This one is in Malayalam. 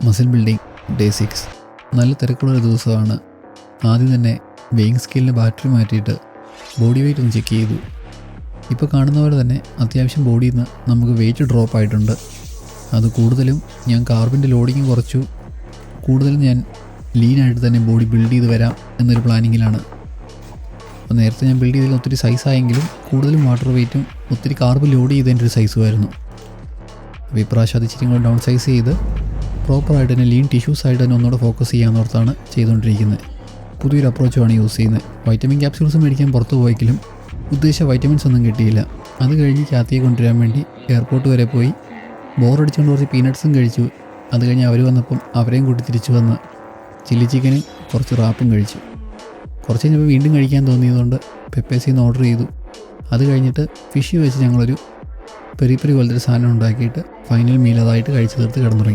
മസിൽ ബിൽഡിംഗ് ഡേ 6 നല്ല തിരക്കുള്ളൊരു ദിവസമാണ്. ആദ്യം തന്നെ വെയിങ് സ്കെയിലിൻ്റെ ബാറ്ററി മാറ്റിയിട്ട് ബോഡി വെയ്റ്റ് ഒന്ന് ചെക്ക് ചെയ്തു. ഇപ്പോൾ കാണുന്ന പോലെ തന്നെ അത്യാവശ്യം ബോഡിയിൽ നിന്ന് നമുക്ക് വെയിറ്റ് ഡ്രോപ്പ് ആയിട്ടുണ്ട്. അത് കൂടുതലും ഞാൻ കാർബിൻ്റെ ലോഡിങ് കുറച്ചു. കൂടുതലും ഞാൻ ലീനായിട്ട് തന്നെ ബോഡി ബിൽഡ് ചെയ്ത് വരാം എന്നൊരു പ്ലാനിങ്ങിലാണ്. അപ്പോൾ നേരത്തെ ഞാൻ ബിൽഡ് ചെയ്തതിൽ ഒത്തിരി സൈസായെങ്കിലും കൂടുതലും വാട്ടർ വെയ്റ്റും ഒത്തിരി കാർബ് ലോഡ് ചെയ്തതിൻ്റെ ഒരു സൈസുമായിരുന്നു. അപ്പോൾ ഇപ്രാവശ്യം അത് ഇച്ചിരി കൂടെ ഡൗൺ സൈസ് ചെയ്ത് പ്രോപ്പറായിട്ട് തന്നെ ലീൻ ടിഷ്യൂസ് ആയിട്ട് തന്നെ ഒന്നുകൂടെ ഫോക്കസ് ചെയ്യാമെന്നോർത്താണ് ചെയ്തുകൊണ്ടിരിക്കുന്നത്. പുതിയൊരു അപ്രോച്ചുമാണ് യൂസ് ചെയ്യുന്നത്. വൈറ്റമിൻ ക്യാപ്സ്യൂൾസ് മേടിക്കാൻ പുറത്ത് പോയെങ്കിലും ഉദ്ദേശിച്ച വൈറ്റമിൻസ് ഒന്നും കിട്ടിയില്ല. അത് കഴിഞ്ഞ് കാത്തിയെ കൊണ്ടുവരാൻ വേണ്ടി എയർപോർട്ട് വരെ പോയി ബോറടിച്ചുകൊണ്ട് കുറച്ച് പീനട്ട്സും കഴിച്ചു. അത് കഴിഞ്ഞ് അവർ വന്നപ്പം അവരെയും കൂട്ടി തിരിച്ചു വന്ന് ചില്ലി ചിക്കനും കുറച്ച് റാപ്പും കഴിച്ചു. കുറച്ച് കഴിഞ്ഞപ്പോൾ വീണ്ടും കഴിക്കാൻ തോന്നിയതുകൊണ്ട് പെപ്പേസിൽ നിന്ന് ഓർഡർ ചെയ്തു. അത് കഴിഞ്ഞിട്ട് ഫിഷ് വെച്ച് ഞങ്ങളൊരു പെരി പെരി പോലത്തെ ഒരു സാധനം ഉണ്ടാക്കിയിട്ട് ഫൈനൽ മീൽ അതായിട്ട് കഴിച്ചു തീർത്ത് കിടന്നുറങ്ങി.